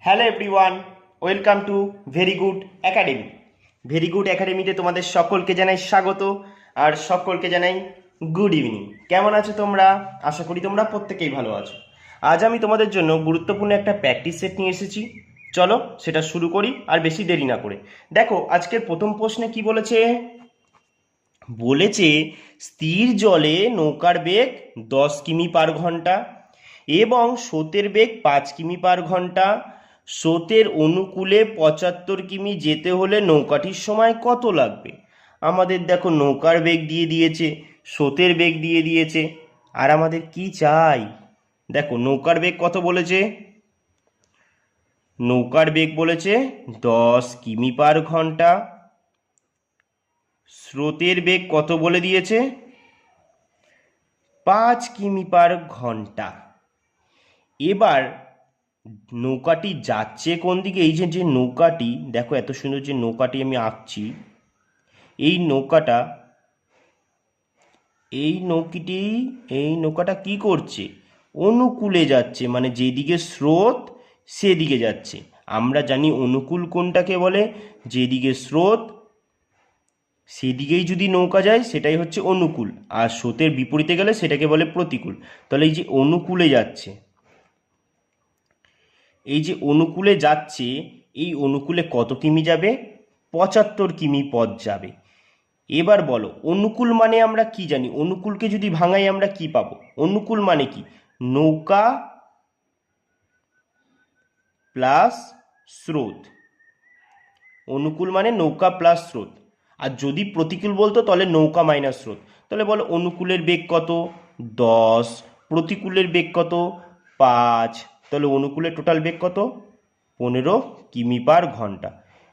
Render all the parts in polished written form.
Hello everyone, welcome to very good academy. Very good একাডেমিতে তোমাদের সকলকে জানাই স্বাগত আর সকলকে জানাই গুড ইভিনিং। কেমন আছো তোমরা? আশা করি তোমরা প্রত্যেকেই ভালো আছো। আজ আমি তোমাদের জন্য গুরুত্বপূর্ণ একটা প্র্যাকটিস সেট নিয়ে এসেছি। চলো সেটা শুরু করি আর বেশি দেরি না করে। দেখো আজকের প্রথম প্রশ্নে কি বলেছে। বলেছে স্থির জলে নৌকার বেগ 10 কিমি/ঘন্টা এবং স্রোতের বেগ 5 কিমি/ঘন্টা। স্রোতের অনুকূলে 75 কিমি যেতে হলে নৌকাটির সময় কত লাগবে? আমাদের দেখো নৌকার বেগ দিয়ে দিয়েছে, স্রোতের বেগ দিয়ে দিয়েছে, আর আমাদের কি চাই? দেখো নৌকার বেগ কত বলেছে। নৌকার বেগ বলেছে 10 কিমি/ঘন্টা। স্রোতের বেগ কত বলে দিয়েছে? 5 কিমি/ঘন্টা। এবার নৌকাটি যাচ্ছে কোন দিকে? এই যে নৌকাটি দেখো, এত সুন্দর যে নৌকাটি আমি আঁকছি, এই নৌকাটা এই নৌকাটা কি করছে? অনুকূলে যাচ্ছে, মানে যেদিকে স্রোত সেদিকে যাচ্ছে। আমরা জানি অনুকূল কোনটাকে বলে, যেদিকে স্রোত সেদিকেই যদি নৌকা যায় সেটাই হচ্ছে অনুকূল, আর স্রোতের বিপরীতে গেলে সেটাকে বলে প্রতিকূল। তাহলে এই যে অনুকূলে যাচ্ছে, এই যে অনুকূলে যাচ্ছে, এই অনুকূলে কত কিমি যাবে? 75 কিমি পথ যাবে। এবার বলো অনুকূল মানে আমরা কি জানি? অনুকূলকে যদি ভাঙাই আমরা কি পাবো? অনুকূল মানে কি? নৌকা প্লাস স্রোত। অনুকূল মানে নৌকা প্লাস স্রোত। আর যদি প্রতিকূল বলতো তাহলে নৌকা মাইনাস স্রোত। তাহলে বলো অনুকূলের বেগ কত? 10। প্রতিকূলের বেগ কত? 5। তাহলে অনুকূলের টোটাল বেগ কত? 15 কিমি/ঘন্টা।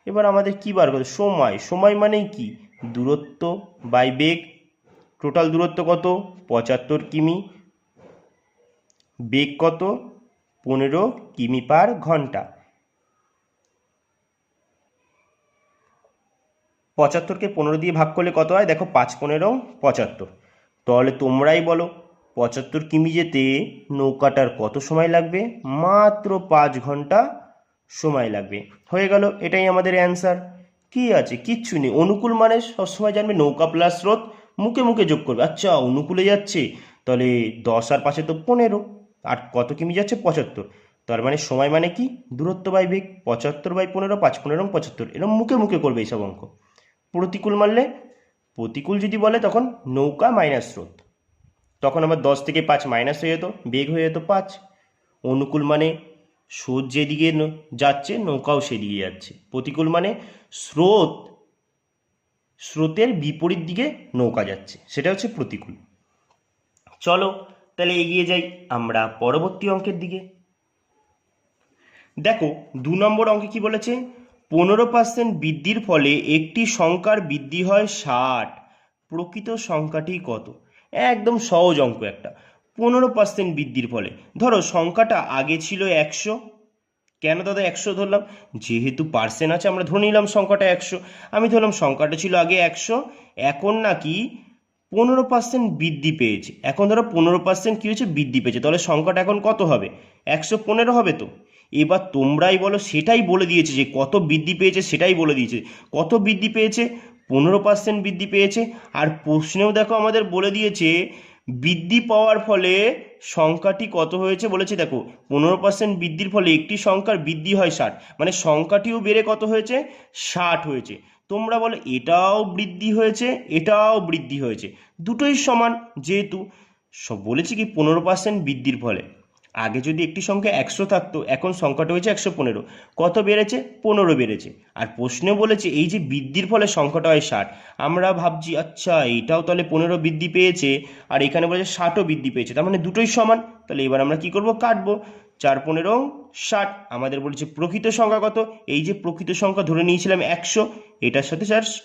এবার আমাদের কি বার করতে? সময়। সময় মানেই কি? দূরত্ব বাই বেগ। টোটাল দূরত্ব কত? 75 কিমি। বেগ কত? 15 কিমি/ঘন্টা। 75কে 15 দিয়ে ভাগ করলে কত হয়? দেখো 5×15 = 75। তাহলে তোমরাই বলো 75 কিমি যেতে নৌকাটার কত সময় লাগবে? মাত্র 5 ঘন্টা সময় লাগবে। হয়ে গেল, এটাই আমাদের অ্যান্সার। কি আছে? কিচ্ছু নেই। অনুকূল মানে সবসময় জানবে নৌকা প্লাস স্রোত মুখে মুখে যোগ করবে। আচ্ছা অনুকূলে যাচ্ছে, তাহলে 10 আর 5 তো 15, আর কত কিমি যাচ্ছে? 75। তার মানে সময় মানে কি? দূরত্ব বাই বেগ। 75/15, 5×15 = 75। এরকম মুখে মুখে করবে এইসব অঙ্ক। প্রতিকূল মানলে, প্রতিকূল যদি বলে তখন নৌকা মাইনাস স্রোত, তখন আবার 10 থেকে 5 মাইনাস হয়ে যেত, বেগ হয়ে যেত 5। অনুকূল মানে স্রোত যেদিকে যাচ্ছে নৌকাও সেদিকে যাচ্ছে। প্রতিকূল মানে স্রোত, স্রোতের বিপরীত দিকে নৌকা যাচ্ছে, সেটা হচ্ছে প্রতিকূল। চলো তাহলে এগিয়ে যাই আমরা পরবর্তী অঙ্কের দিকে। দেখো 2 নম্বর অঙ্কে কি বলেছে? 15% বৃদ্ধির ফলে একটি সংখ্যার বৃদ্ধি হয় 60। প্রকৃত সংখ্যাটি কত? একদম সহজ অঙ্ক একটা। 15% বৃদ্ধির ফলে, ধরো সংখ্যাটা আগে ছিল 100। কেন দাদা 100 ধরলাম? যেহেতু পার্সেন্ট আছে আমরা ধরে নিলাম সংখ্যাটা 100। আমি ধরলাম সংখ্যাটা ছিল আগে 100, এখন নাকি 15% বৃদ্ধি পেয়েছে। এখন ধরো 15% কী হয়েছে? বৃদ্ধি পেয়েছে। তাহলে সংখ্যাটা এখন কত হবে? 115 হবে তো। এবার তোমরাই বলো, সেটাই বলে দিয়েছে যে কত বৃদ্ধি পেয়েছে, সেটাই বলে দিয়েছে। কত বৃদ্ধি পেয়েছে? 15% বৃদ্ধি পেয়েছে। আর প্রশ্নেও দেখো আমাদের বলে দিয়েছে বৃদ্ধি পাওয়ার ফলে সংখ্যাটি কত হয়েছে বলেছে। দেখো 15% বৃদ্ধির ফলে একটি সংখ্যার বৃদ্ধি হয় 60, মানে সংখ্যাটিও বেড়ে কত হয়েছে? 60 হয়েছে। তোমরা বলো এটাও বৃদ্ধি হয়েছে, এটাও বৃদ্ধি হয়েছে, দুটোই সমান। যেহেতু সব বলেছি কি 15% বৃদ্ধির ফলে, আগে যদি একটি সংখ্যা 100 থাকতো, এখন সংখ্যাটা হয়েছে 115। কত বেড়েছে? 15 বেড়েছে। আর প্রশ্নে বলেছে এই যে বৃদ্ধির ফলে সংখ্যাটা হয় 60। আমরা ভাবছি আচ্ছা এটাও তাহলে 15 বৃদ্ধি পেয়েছে, আর এখানে বলেছে 60ও বৃদ্ধি পেয়েছে, তার মানে দুটোই সমান। তাহলে এবার আমরা কি করব? কাটবো। 4×15 = 60। আমাদের বলেছে প্রকৃত সংখ্যা কত? এই যে প্রকৃত সংখ্যা ধরে নিয়েছিলাম 100, এটার সাথে জাস্ট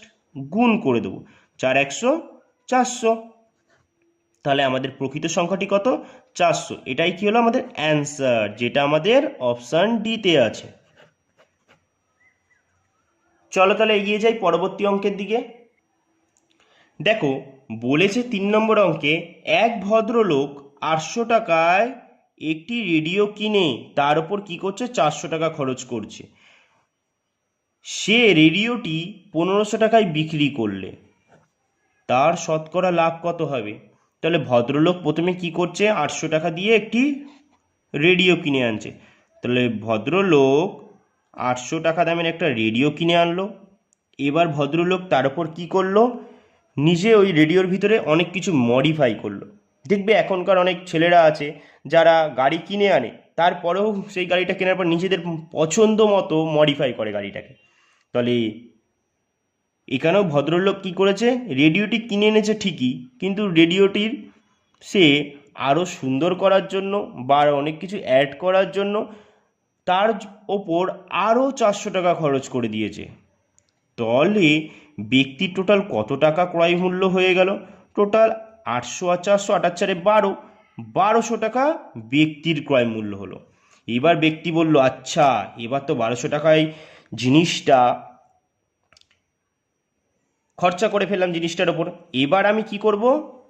গুণ করে দেবো। 4×100 = 400। তাহলে আমাদের প্রকৃত সংখ্যাটি কত? 400। এটাই কি হলো আমাদের অ্যান্সার, যেটা আমাদের অপশান ডিতে আছে। চলো তাহলে এগিয়ে যাই পরবর্তী অঙ্কের দিকে। দেখো বলেছে 3 নম্বর অঙ্কে এক ভদ্রলোক 800 টাকায় একটি রেডিও কিনে তার উপর কি করছে, 400 টাকা খরচ করছে। সে রেডিওটি 1500 টাকায় বিক্রি করলে তার শতকরা লাভ কত হবে? তাহলে ভদ্রলোক প্রথমে কি করছে, 800 টাকা দিয়ে একটি রেডিও কিনে আনছে। তাহলে ভদ্রলোক 800 টাকা দামের একটা রেডিও কিনে আনলো। এবার ভদ্রলোক তার উপর কী করলো, নিজে ওই রেডিওর ভিতরে অনেক কিছু মডিফাই করলো। দেখবে এখনকার অনেক ছেলেরা আছে যারা গাড়ি কিনে আনে, তারপরেও সেই গাড়িটা কেনার পর নিজেদের পছন্দ মতো মডিফাই করে গাড়িটাকে। তাহলে এখানেও ভদ্রলোক কী করেছে, রেডিওটি কিনে এনেছে ঠিকই, কিন্তু রেডিওটির সে আরও সুন্দর করার জন্য বা অনেক কিছু অ্যাড করার জন্য তার ওপর আরও 400 টাকা খরচ করে দিয়েছে। তাহলে ব্যক্তির টোটাল কত টাকা ক্রয় মূল্য হয়ে গেল? টোটাল 800 আর 400 8 4 1200 টাকা ব্যক্তির ক্রয় মূল্য হলো। এবার ব্যক্তি বলল, আচ্ছা এবার তো 1200 টাকায় জিনিসটা খরচা করে ফেললাম জিনিসটার ওপর, এবার আমি কি করব?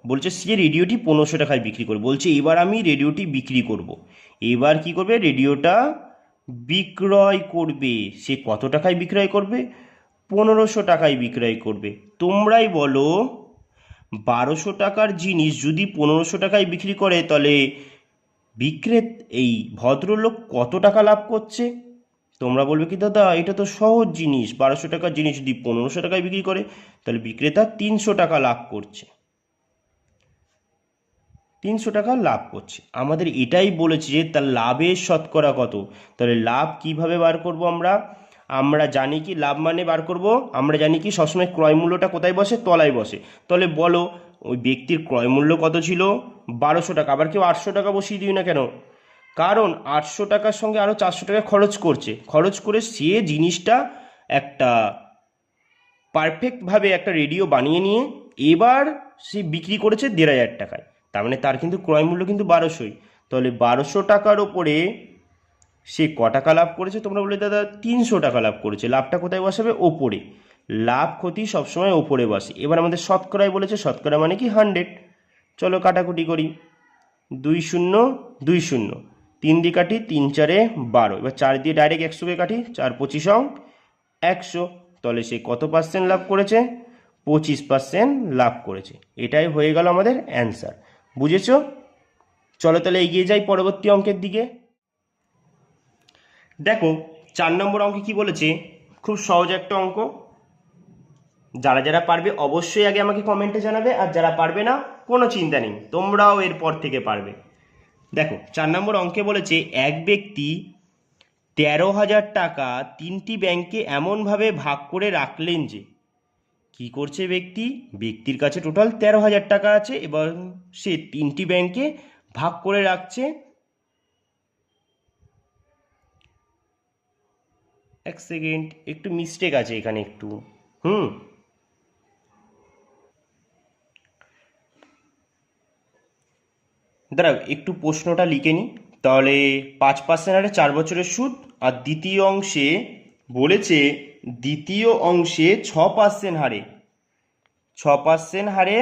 বলছে সে রেডিওটি 1500 টাকায় বিক্রি করবে। বলছে এবার আমি রেডিওটি বিক্রি করব। এবার কি করবে, রেডিওটা বিক্রয় করবে। সে কত টাকায় বিক্রয় করবে? 1500 টাকায় বিক্রয় করবে। তোমরাই বলো, 1200 টাকার জিনিস যদি 1500 টাকায় বিক্রি করে, তাহলে এই ভদ্রলোক কত টাকা লাভ করছে? তোমরা বলবে কি, দাদা এটা তো সহজ জিনিস, 1200 টাকার জিনিস যদি 1500 টাকায় বিক্রি করে, তাহলে বিক্রেতা 300 টাকা লাভ করছে। 300 টাকা লাভ করছে। আমাদের এটাই বলেছে যে তার লাভের শতকরা কত। তাহলে লাভ কিভাবে বার করব আমরা? আমরা জানি কি লাভ মানে বার করব, আমরা জানি কি সবসময় ক্রয় মূল্যটা কোথায় বসে, তলায় বসে। তাহলে বলো, ওই ব্যক্তির ক্রয় মূল্য কত ছিল? 1200 টাকা। আবার কেউ 800 টাকা বসিয়ে দিই না কেন? কারণ 800 টাকার সঙ্গে আরও 400 টাকা খরচ করছে, খরচ করে সে জিনিসটা একটা পারফেক্টভাবে একটা রেডিও বানিয়ে নিয়ে এবার সে বিক্রি করেছে 1500 টাকায়। তার মানে তার কিন্তু ক্রয় মূল্য কিন্তু 1200ই। তাহলে 1200 টাকার ওপরে সে ক টাকা লাভ করেছে? তোমরা বলে, দাদা 300 টাকা লাভ করেছে। লাভটা কোথায় বসাবে? ওপরে। লাভ ক্ষতি সবসময় ওপরে বসে। এবার আমাদের শতকরায় বলেছে, শতকরা মানে কি 100। চলো কাটাকুটি করি। 2 শূন্য 2 শূন্য, 3 দিয়ে কাটি, 3 4 12। এবার 4 দিয়ে ডাইরেক্ট 100কে কাটি, 4 25 100। তাহলে সে কত পার্সেন্ট লাভ করেছে? 25% লাভ করেছে। এটাই হয়ে গেল আমাদের অ্যান্সার। বুঝেছো? চলো তাহলে এগিয়ে যাই পরবর্তী অঙ্কের দিকে। দেখো 4 নম্বর অঙ্কে কি বলেছে, খুব সহজ একটা অঙ্ক। যারা যারা পারবে অবশ্যই আগে আমাকে কমেন্টে জানাবে, আর যারা পারবে না কোনো চিন্তা নেই, তোমরাও এরপর থেকে পারবে। দেখো 4 নম্বর অঙ্কে বলেছে, এক ব্যক্তি 13,000 টাকা 3টি ব্যাংকে এমনভাবে ভাগ করে রাখলেন যে, কি করছে ব্যক্তির কাছে টোটাল 13,000 টাকা আছে এবং সে 3টি ব্যাংকে ভাগ করে রাখছে। এক সেকেন্ড, একটু মিস্টেক আছে এখানে একটু। দাঁড়াও একটু প্রশ্নটা লিখে নিই। তাহলে 5% হারে 4 বছরের সুদ, আর দ্বিতীয় অংশে বলেছে, দ্বিতীয় অংশে 6% হারে 6% হারে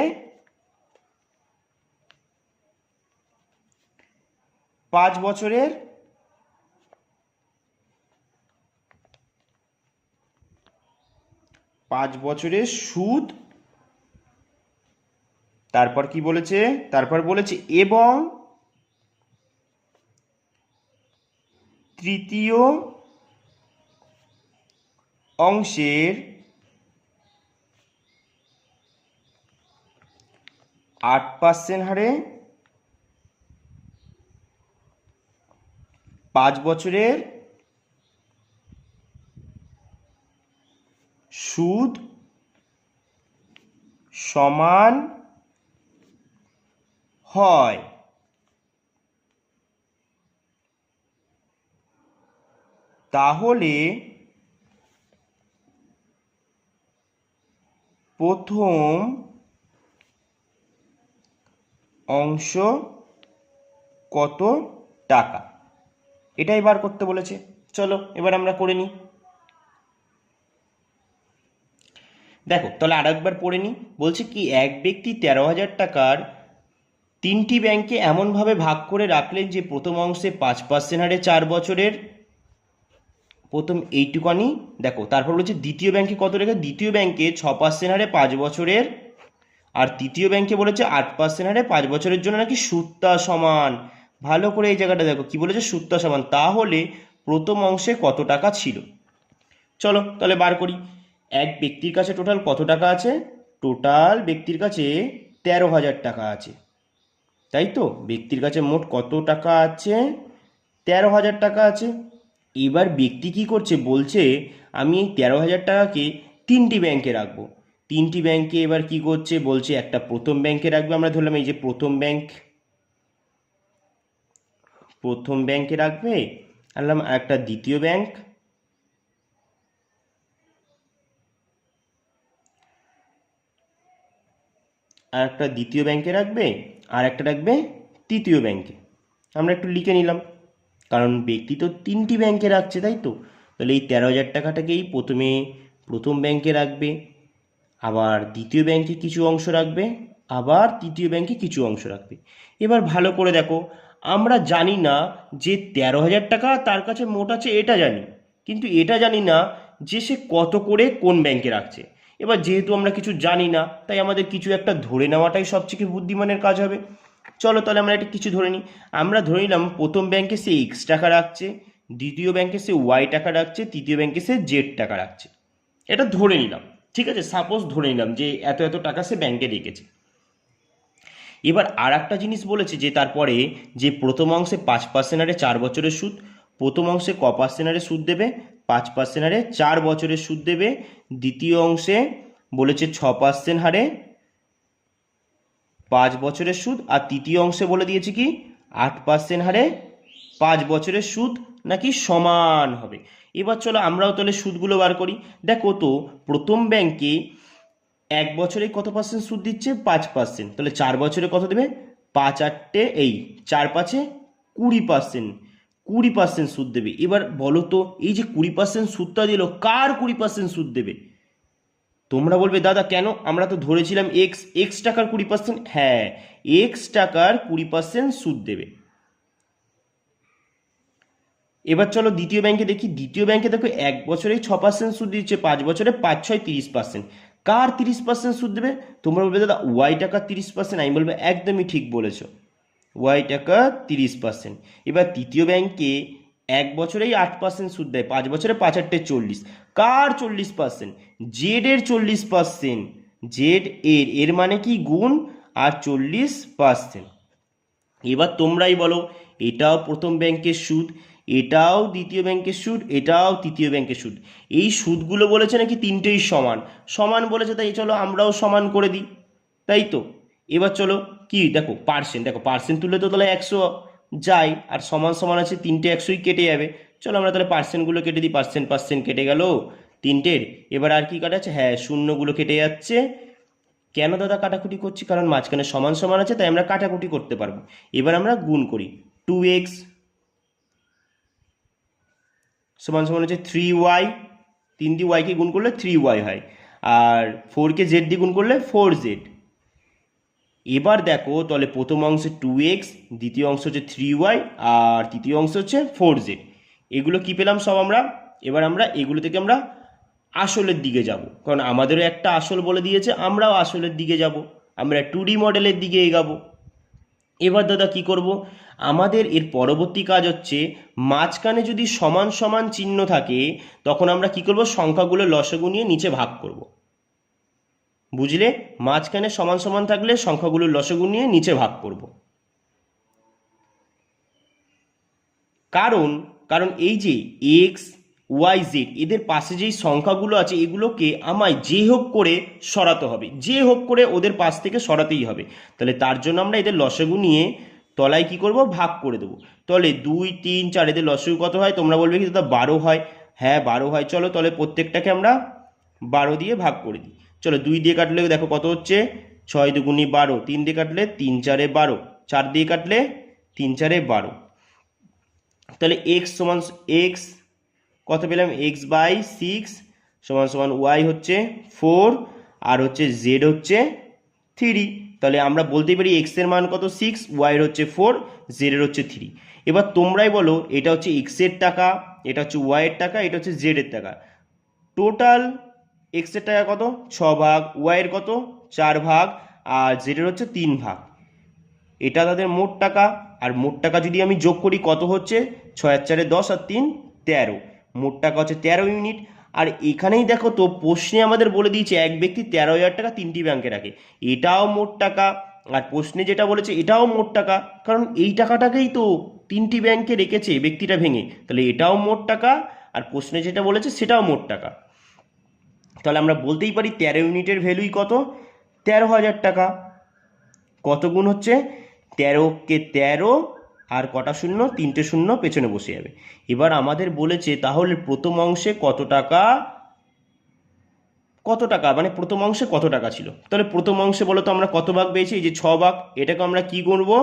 5 বছরের 5 বছরের সুদ। তারপর কি বলেছে? তারপর বলেছে এবং তৃতীয় অংশের 8% হারে 5 বছরের সুদ সমান হয়। তাহলে প্রথম অংশ কত টাকা, এটাই বার করতে বলেছে। চলো এবার আমরা করে নিই। দেখো তাহলে আরেকবার পড়ে নিই। বলছে কি, এক ব্যক্তি 13,000 টাকার তিনটি ব্যাংকে এমনভাবে ভাগ করে রাখলেন যে প্রথম অংশে 5% হারে 4 বছরের, প্রথম এইটুকানি দেখো। তারপর বলছে দ্বিতীয় ব্যাংকে কত রেখে, দ্বিতীয় ব্যাংকে 6% হারে 5 বছরের, আর তৃতীয় ব্যাংকে বলেছে 8% হারে 5 বছরের জন্য নাকি সুদটা সমান। ভালো করে এই জায়গাটা দেখো কি বলেছে, সুদটা সমান। তাহলে প্রথম অংশে কত টাকা ছিল, চলো তাহলে বার করি। এক ব্যক্তির কাছে টোটাল কত টাকা আছে, টোটাল ব্যক্তির কাছে 13,000 টাকা আছে, তাই তো। ব্যক্তির কাছে মোট কত টাকা আছে, 13,000 টাকা আছে। এবার ব্যক্তি কি করছে, বলছে আমি এই 13,000 টাকাকে তিনটি ব্যাংকে রাখবো। তিনটি ব্যাংকে এবার কি করছে, বলছে একটা প্রথম ব্যাংকে রাখবে, আমরা ধরলাম এই যে প্রথম ব্যাংক, প্রথম ব্যাংকে রাখবে, আনলাম একটা দ্বিতীয় ব্যাংক, আর একটা দ্বিতীয় ব্যাংকে রাখবে, আর একটা রাখবে তৃতীয় ব্যাংকে। আমরা একটু লিখে নিলাম, কারণ ব্যক্তি তো তিনটি ব্যাংকে রাখছে, তাই তো। তাহলে এই 13,000 টাকাটাকেই প্রথমে প্রথম ব্যাংকে রাখবে, আবার দ্বিতীয় ব্যাংকে কিছু অংশ রাখবে, আবার তৃতীয় ব্যাংকে কিছু অংশ রাখবে। এবার ভালো করে দেখো, আমরা জানি না যে 13,000 টাকা তার কাছে মোট আছে, এটা জানি, কিন্তু এটা জানি না যে সে কত করে কোন ব্যাংকে রাখছে। এবার যেহেতু আমরা কিছু জানি না, তাই আমাদের কিছু একটা ধরে নেওয়াটাই সবথেকে বুদ্ধিমানের কাজ হবে। চলো তাহলে আমরা এটা কিছু ধরে নিই। আমরা ধরে নিলাম প্রথম ব্যাংকে সে এক্স টাকা রাখছে, দ্বিতীয় ব্যাংকে সে ওয়াই টাকা রাখছে, তৃতীয় ব্যাংকে সে জেড টাকা রাখছে। এটা ধরে নিলাম, ঠিক আছে, সাপোজ ধরে নিলাম যে এত এত টাকা সে ব্যাংকে রেখেছে। এবার আর একটা জিনিস বলেছে যে তারপরে যে প্রথম অংশে 5% হারে 4 বছরের সুদ, প্রথম অংশে ক পার্সেন্ট হারে সুদ দেবে, 5% হারে 4 বছরের সুদ দেবে। দ্বিতীয় অংশে বলেছে 6% হারে 5 বছরের সুদ, আর তৃতীয় অংশে বলে দিয়েছে কি 8% হারে 5 বছরের সুদ নাকি সমান হবে। এবার চলো আমরাও তাহলে সুদগুলো বার করি। দেখো তো প্রথম ব্যাংকে 1 বছরে কত পার্সেন্ট সুদ দিচ্ছে, 5%। তাহলে 4 বছরে কত দেবে, 5 8 এই 4 5 20%, 20% সুদ দেবে। এবার বলো তো এই যে 20% সুদটা দিল, কার 20% সুদ দেবে। তোমরা বলবে দাদা কেন, আমরা তো ধরেছিলাম এক্স, এক্স টাকার 20%। হ্যাঁ, এক্স টাকার 20% সুদ দেবে। এবার চলো দ্বিতীয় ব্যাংকে দেখি। দ্বিতীয় ব্যাংকে দেখো 1 বছরেই 6% সুদ দিচ্ছে, 5 বছরে 5 6 30%। কার 30% সুদ দেবে, তোমরা বলবে দাদা ওয়াই টাকার 30%। আমি বলবো একদমই ঠিক বলেছো, ওয়াই টাকা 30%। এবার তৃতীয় ব্যাংকে 1 বছরেই 8% সুদ দেয়, 5 বছরে 5 8 40। কার 40%, জেড এর 40%। জেড এর, এর মানে কি গুণ, আর 40%। এবার তোমরাই বলো, এটাও প্রথম ব্যাংকের সুদ, এটাও দ্বিতীয় ব্যাংকের সুদ, এটাও তৃতীয় ব্যাংকের সুদ। এই সুদগুলো বলেছে নাকি তিনটেই সমান, সমান বলেছে, তাই চলো আমরাও সমান করে দিই, তাই তো। এবার চলো কি দেখো পার্সেন্ট, দেখো পার্সেন্ট তুললে তো তাহলে 100 যায়, আর সমান সমান আছে তিনটে 100ই কেটে যাবে। চলো আমরা তাহলে পার্সেন্টগুলো কেটে দিই, পার্সেন্ট পার্সেন্ট কেটে গেল তিনটের। এবার আর কি কাটাচ্ছে, হ্যাঁ শূন্যগুলো কেটে যাচ্ছে। কেন দাদা কাটাকুটি করছি, কারণ মাঝখানে সমান সমান আছে, তাই আমরা কাটাকুটি করতে পারবো। এবার আমরা গুণ করি, 2x সমান সমান হচ্ছে 3y, 3 দিয়ে ওয়াইকে গুণ করলে 3y হয়, আর 4কে জেড দিয়ে গুণ করলে 4z। এবার দেখো তাহলে প্রথম অংশে 2x, দ্বিতীয় অংশ হচ্ছে 3y, আর তৃতীয় অংশ হচ্ছে 4z। এগুলো কি পেলাম সব আমরা। এবার আমরা এগুলো থেকে আমরা আসলের দিকে যাব, কারণ আমাদেরও একটা আসল বলে দিয়েছে, আমরাও আসলের দিকে যাব, আমরা 2D মডেলের দিকে এগাবো। এবার দাদা কি করব, আমাদের এর পরবর্তী কাজ হচ্ছে মাঝখানে যদি সমান সমান চিহ্ন থাকে, তখন আমরা কি করব, সংখ্যাগুলো লসাগু নিয়ে নিচে ভাগ করব। বুঝলে, মাঝখানে সমান সমান থাকলে সংখ্যাগুলো লসাগু নিয়ে নিচে ভাগ করব। কারণ কারণ এই যে এক্স ওয়াই জেড এদের পাশে যেই সংখ্যাগুলো আছে, এগুলোকে আমায় যে হোক করে সরাতে হবে, যে হোক করে ওদের পাশ থেকে সরাতেই হবে। তাহলে তার জন্য আমরা এদের লসাগু নিয়ে তলায় কি করব, ভাগ করে দেবো। তাহলে 2 3 4 এদের লসাগু কত হয়, তোমরা বলবে কি দাদা 12 হয়। হ্যাঁ 12 হয়। চলো তাহলে প্রত্যেকটাকে আমরা 12 দিয়ে ভাগ করে দিই। চলো 2 দিয়ে কাটলে দেখো কত হচ্ছে, 6 দুগুণি 12, 3 দিয়ে কাটলে 3 4 12, 4 দিয়ে কাটলে 3 4 12। তাহলে এক্স সমান এক্স কত পেলাম, x/6 সমান সমান ওয়াই হচ্ছে 4, আর হচ্ছে জেড হচ্ছে 3। তাহলে আমরা বলতেই পারি এক্স এর মান কত 6, ওয়াইয়ের হচ্ছে 4, জেড এর হচ্ছে 3। এবার তোমরাই বলো এটা হচ্ছে এক্স এর টাকা, এটা হচ্ছে ওয়াইয়ের টাকা, এটা হচ্ছে জেড এর টাকা। টোটাল এক্স এর টাকা কত 6 ভাগ, ওয়াইয়ের কত 4 ভাগ, আর জেড এর হচ্ছে 3 ভাগ। এটা তাদের মোট টাকা। আর মোট টাকা যদি আমি যোগ করি কত হচ্ছে 6 আর 4 10 আর 3 13, মোট টাকা হচ্ছে 13 ইউনিট। আর এখানেই দেখো তো প্রশ্নে আমাদের বলে দিয়েছে এক ব্যক্তি 13,000 টাকা 3টি ব্যাংকে রাখে, এটাও মোট টাকা। আর প্রশ্নে যেটা বলেছে এটাও মোট টাকা, কারণ এই টাকাটাকেই তো 3টি ব্যাংকে রেখেছে ব্যক্তিটা ভেঙে, তাহলে এটাও মোট টাকা। আর প্রশ্নে যেটা বলেছে সেটাও মোট টাকা। তাহলে আমরা বলতেই পারি 13 ইউনিটের ভ্যালুই কত 13,000 টাকা। কত গুণ হচ্ছে 13 কে 13, আর কটা শূন্য 3টে শূন্য পেছনে বসে যাবে। এবার আমাদের বলেছে তাহলে প্রথম অংশে কত টাকা, মানে প্রথম অংশে কত টাকা ছিল। তাহলে প্রথম অংশে বলো তো আমরা কত ভাগ পেয়েছি, এই যে 6 ভাগ, এটাকে আমরা কি করবো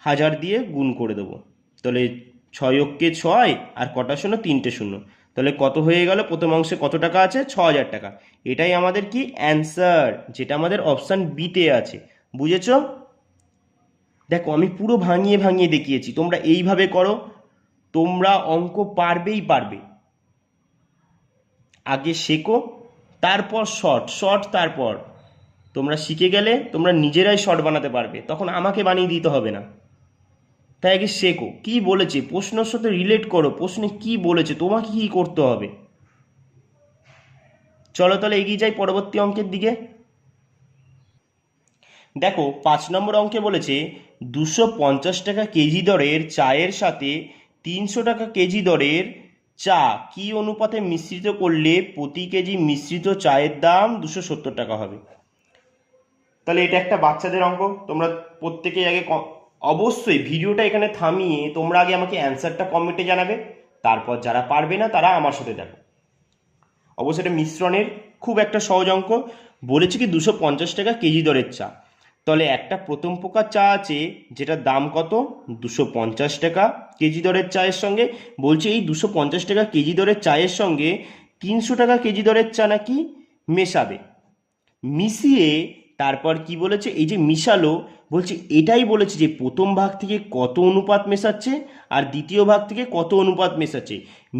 1000 দিয়ে গুণ করে দেবো। তাহলে 6 কে 6, আর কটা শূন্য 3টে শূন্য, তাহলে কত হয়ে গেল প্রথম অংশে কত টাকা আছে 6,000 টাকা। এটাই আমাদের কি অ্যান্সার, যেটা আমাদের অপশান বিতে আছে। বুঝেছো? দেখো আমি পুরো ভাঙিয়ে ভাঙিয়ে দেখিয়েছি, তোমরা এইভাবে করো, তোমরা অঙ্ক পারবেই পারবে। আগে শেখো, তারপর শর্ট তারপর তোমরা শিখে গেলে তোমরা নিজেরাই শর্ট বানাতে পারবে, তখন আমাকে বানিয়ে দিতে হবে না। তাই আগে শেখো কি বলেছে, প্রশ্নের সাথে রিলেট করো, প্রশ্নে কি বলেছে তোমাকে কি করতে হবে। চলো তাহলে এগিয়ে যাই পরবর্তী অঙ্কের দিকে। দেখো 5 নম্বর অঙ্কে বলেছে 250 টাকা কেজি দরের চায়ের সাথে 300 টাকা কেজি দরের চা কি অনুপাতে মিশ্রিত করলে প্রতি কেজি মিশ্রিত চায়ের দাম 270 টাকা হবে। তাহলে এটা একটা বাচ্চাদের অঙ্ক, তোমরা প্রত্যেকেই আগে অবশ্যই ভিডিওটা এখানে থামিয়ে তোমরা আগে আমাকে অ্যান্সারটা কমেন্টে জানাবে, তারপর যারা পারবে না তারা আমার সাথে দেখো। অবশ্যই এটা মিশ্রণের খুব একটা সহজ অঙ্ক। বলেছে কি 250 টাকা কেজি দরের চা, তাহলে একটা প্রথম প্রকার চা আছে যেটার দাম কত 250 টাকা কেজি দরের চায়ের সঙ্গে, বলছে এই 250 টাকা কেজি দরের চায়ের সঙ্গে 300 টাকা কেজি দরের চা নাকি মেশাবে, মিশিয়ে তারপর কি বলেছে এই যে মিশালো, বলছে এটাই বলেছে যে প্রথম ভাগ থেকে কত অনুপাত মেশাচ্ছে আর দ্বিতীয় ভাগ থেকে কত অনুপাত মেশাচ্ছে,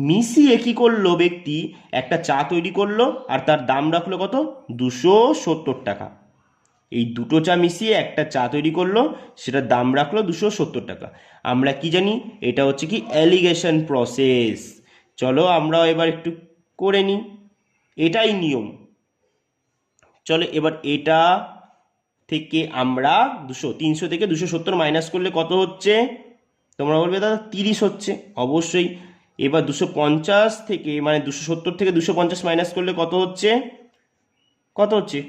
মিশিয়ে কি করলো ব্যক্তি একটা চা তৈরি করলো আর তার দাম রাখলো কত 270 টাকা। এই দুটো চা মিশিয়ে একটা চা তৈরি করলো, সেটার দাম রাখলো 270 টাকা। আমরা কি জানি এটা হচ্ছে কি অ্যালিগেশন প্রসেস। চলো আমরা এবার একটু করে নিই, এটাই নিয়ম। চলো এবার এটা থেকে আমরা 300 থেকে 270 মাইনাস করলে কত হচ্ছে, তোমরা বলবে দাদা 30 হচ্ছে, অবশ্যই। এবার 250 থেকে মানে 270 থেকে 250 মাইনাস করলে কত হচ্ছে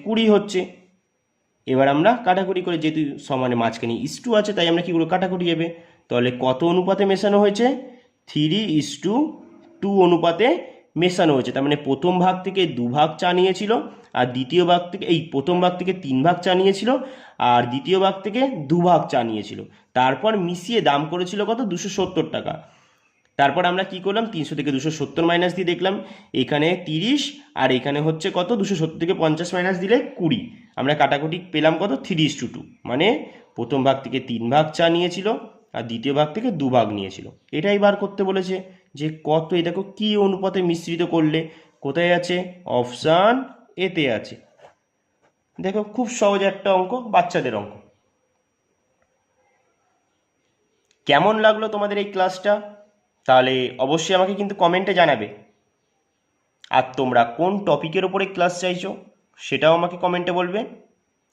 20 হচ্ছে। এবার আমরা কাটাকুটি করে, যেহেতু সমানে মাঝখানে ইস্টু আছে তাই আমরা কি করবো কাটাকুটি যাবে। তাহলে কত অনুপাতে মেশানো হয়েছে 3:2 অনুপাতে মেশানো হয়েছে। তার মানে প্রথম ভাগ থেকে 2 ভাগ চা নিয়েছিল, আর দ্বিতীয় ভাগ থেকে প্রথম ভাগ থেকে 3 ভাগ চা নিয়েছিল, আর দ্বিতীয় ভাগ থেকে 2 ভাগ চা নিয়েছিল। তারপর মিশিয়ে দাম করেছিল কত 270 টাকা। তারপর আমরা কি করলাম 300 থেকে 270 মাইনাস দিয়ে দেখলাম এখানে 30, আর এখানে হচ্ছে কত 270 থেকে 50 মাইনাস দিলে 20। আমরা কাটাকুটি পেলাম কত 3:2, মানে প্রথম ভাগ থেকে 3 ভাগ চা নিয়েছিল আর দ্বিতীয় ভাগ থেকে 2 ভাগ নিয়েছিল। এটাই বার করতে বলেছে যে কত, এই দেখো কি অনুপাতে মিশ্রিত করলে, কোথায় আছে অপশান এতে আছে। দেখো খুব সহজ একটা অঙ্ক, বাচ্চাদের অঙ্ক। কেমন লাগলো তোমাদের এই ক্লাসটা তাহলে অবশ্যই আমাকে কিন্তু কমেন্টে জানাবে। আর তোমরা কোন টপিকের ওপরে ক্লাস চাইছো সেটাও আমাকে কমেন্টে বলবে।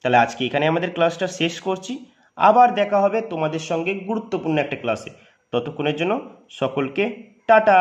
তাহলে আজকে এখানে আমাদের ক্লাসটা শেষ করছি, আবার দেখা হবে তোমাদের সঙ্গে গুরুত্বপূর্ণ একটা ক্লাসে। ততক্ষণের জন্য সকলকে টাটা।